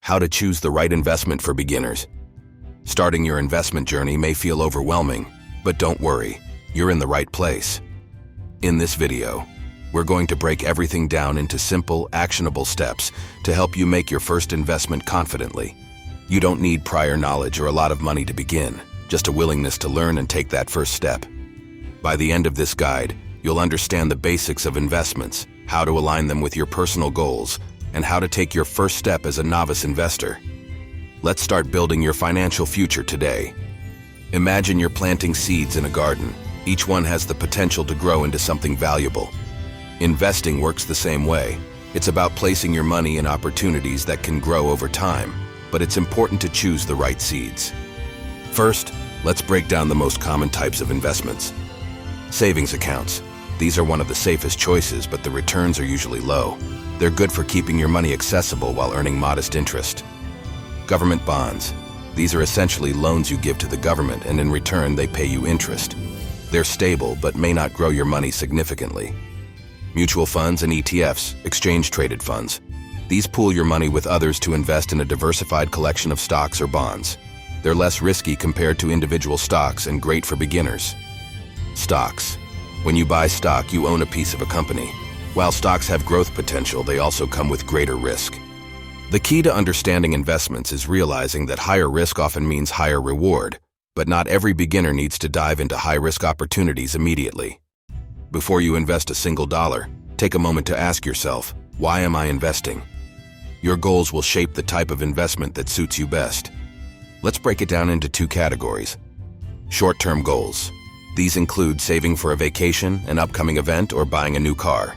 How to choose the right investment for beginners. Starting your investment journey may feel overwhelming, but don't worry, you're in the right place. In this video, we're going to break everything down into simple, actionable steps to help you make your first investment confidently. You don't need prior knowledge or a lot of money to begin, just a willingness to learn and take that first step. By the end of this guide, you'll understand the basics of investments, how to align them with your personal goals, and how to take your first step as a novice investor. Let's start building your financial future today. Imagine you're planting seeds in a garden. Each one has the potential to grow into something valuable. Investing works the same way. It's about placing your money in opportunities that can grow over time, but it's important to choose the right seeds. First, let's break down the most common types of investments. Savings accounts. These are one of the safest choices, but the returns are usually low. They're good for keeping your money accessible while earning modest interest. Government bonds. These are essentially loans you give to the government, and in return they pay you interest. They're stable but may not grow your money significantly. Mutual funds and ETFs, exchange-traded funds. These pool your money with others to invest in a diversified collection of stocks or bonds. They're less risky compared to individual stocks and great for beginners. Stocks. When you buy stock, you own a piece of a company. While stocks have growth potential, they also come with greater risk. The key to understanding investments is realizing that higher risk often means higher reward, but not every beginner needs to dive into high-risk opportunities immediately. Before you invest a single dollar, take a moment to ask yourself, why am I investing? Your goals will shape the type of investment that suits you best. Let's break it down into two categories. Short-term goals. These include saving for a vacation, an upcoming event, or buying a new car.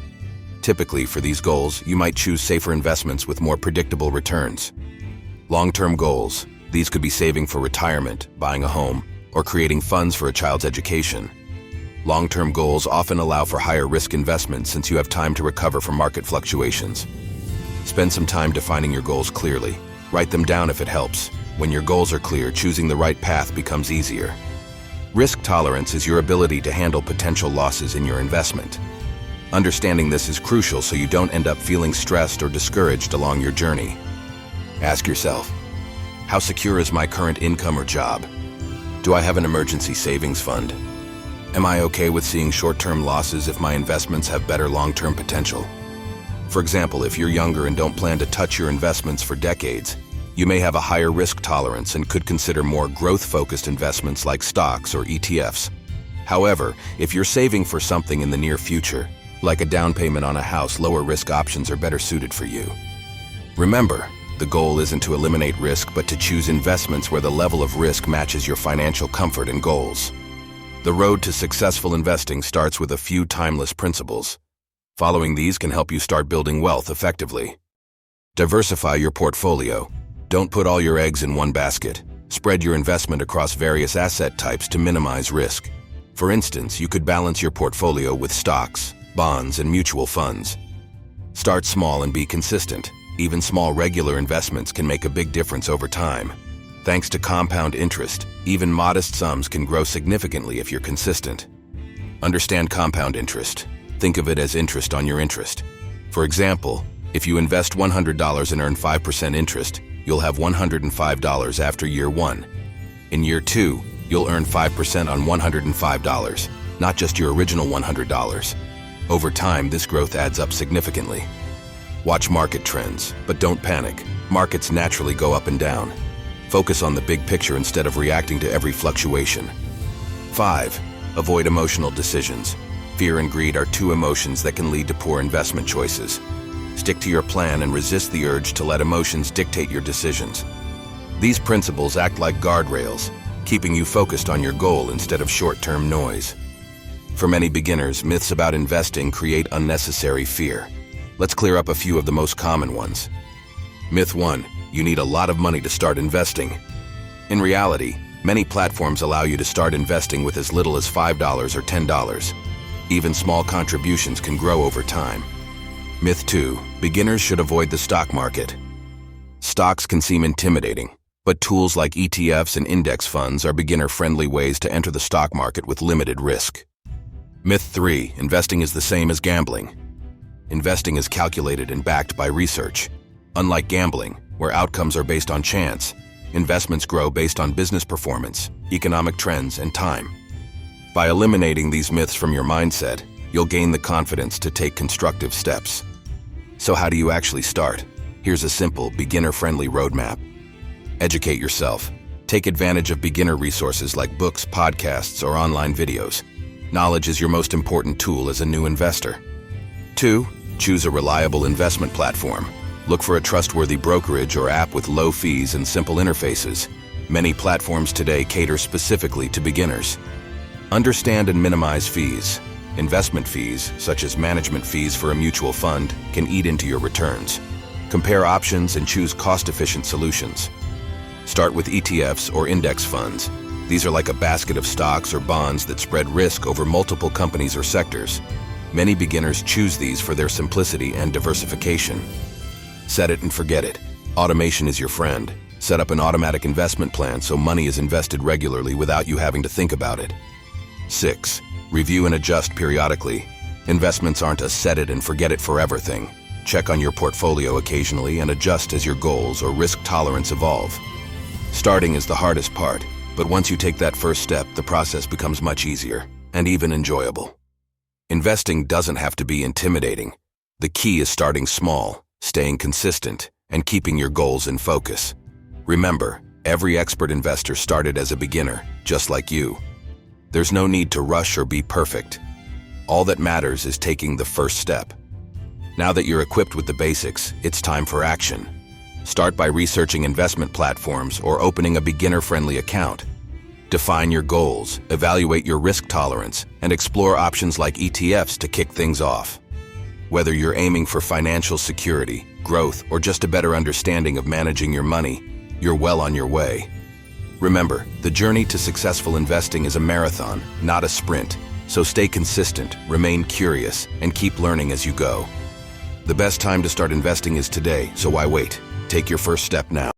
Typically, for these goals, you might choose safer investments with more predictable returns. Long-term goals. These could be saving for retirement, buying a home, or creating funds for a child's education. Long-term goals often allow for higher risk investments since you have time to recover from market fluctuations. Spend some time defining your goals clearly. Write them down if it helps. When your goals are clear, choosing the right path becomes easier. Risk tolerance is your ability to handle potential losses in your investment. Understanding this is crucial so you don't end up feeling stressed or discouraged along your journey. Ask yourself, how secure is my current income or job? Do I have an emergency savings fund? Am I okay with seeing short-term losses if my investments have better long-term potential? For example, if you're younger and don't plan to touch your investments for decades, you may have a higher risk tolerance and could consider more growth-focused investments like stocks or ETFs. However, if you're saving for something in the near future, like a down payment on a house, lower risk options are better suited for you. Remember, the goal isn't to eliminate risk, but to choose investments where the level of risk matches your financial comfort and goals. The road to successful investing starts with a few timeless principles. Following these can help you start building wealth effectively. Diversify your portfolio. Don't put all your eggs in one basket. Spread your investment across various asset types to minimize risk. For instance, you could balance your portfolio with stocks, bonds, and mutual funds. Start small and be consistent. Even small regular investments can make a big difference over time. Thanks to compound interest, even modest sums can grow significantly if you're consistent. Understand compound interest. Think of it as interest on your interest. For example, if you invest $100 and earn 5% interest, you'll have $105 after year 1. In year 2, you'll earn 5% on $105, not just your original $100. Over time, this growth adds up significantly. Watch market trends, but don't panic. Markets naturally go up and down. Focus on the big picture instead of reacting to every fluctuation. 5. Avoid emotional decisions. Fear and greed are two emotions that can lead to poor investment choices. Stick to your plan and resist the urge to let emotions dictate your decisions. These principles act like guardrails, keeping you focused on your goal instead of short-term noise. For many beginners, myths about investing create unnecessary fear. Let's clear up a few of the most common ones. Myth 1. You need a lot of money to start investing. In reality, many platforms allow you to start investing with as little as $5 or $10. Even small contributions can grow over time. Myth 2. Beginners should avoid the stock market. Stocks can seem intimidating, but tools like ETFs and index funds are beginner-friendly ways to enter the stock market with limited risk. Myth 3. Investing is the same as gambling. Investing is calculated and backed by research. Unlike gambling, where outcomes are based on chance, investments grow based on business performance, economic trends, and time. By eliminating these myths from your mindset, you'll gain the confidence to take constructive steps. So how do you actually start? Here's a simple, beginner-friendly roadmap. Educate yourself. Take advantage of beginner resources like books, podcasts, or online videos. Knowledge is your most important tool as a new investor. 2. Choose a reliable investment platform. Look for a trustworthy brokerage or app with low fees and simple interfaces. Many platforms today cater specifically to beginners. Understand and minimize fees. Investment fees, such as management fees for a mutual fund, can eat into your returns. Compare options and choose cost-efficient solutions. Start with ETFs or index funds. These are like a basket of stocks or bonds that spread risk over multiple companies or sectors. Many beginners choose these for their simplicity and diversification. Set it and forget it. Automation is your friend. Set up an automatic investment plan so money is invested regularly without you having to think about it. 6. Review and adjust periodically. Investments aren't a set it and forget it forever thing. Check on your portfolio occasionally and adjust as your goals or risk tolerance evolve. Starting is the hardest part, but once you take that first step, the process becomes much easier and even enjoyable. Investing doesn't have to be intimidating. The key is starting small, staying consistent, and keeping your goals in focus. Remember, every expert investor started as a beginner, just like you. There's no need to rush or be perfect. All that matters is taking the first step. Now that you're equipped with the basics, it's time for action. Start by researching investment platforms or opening a beginner-friendly account. Define your goals, evaluate your risk tolerance, and explore options like ETFs to kick things off. Whether you're aiming for financial security, growth, or just a better understanding of managing your money, you're well on your way. Remember, the journey to successful investing is a marathon, not a sprint. So stay consistent, remain curious, and keep learning as you go. The best time to start investing is today, so why wait? Take your first step now.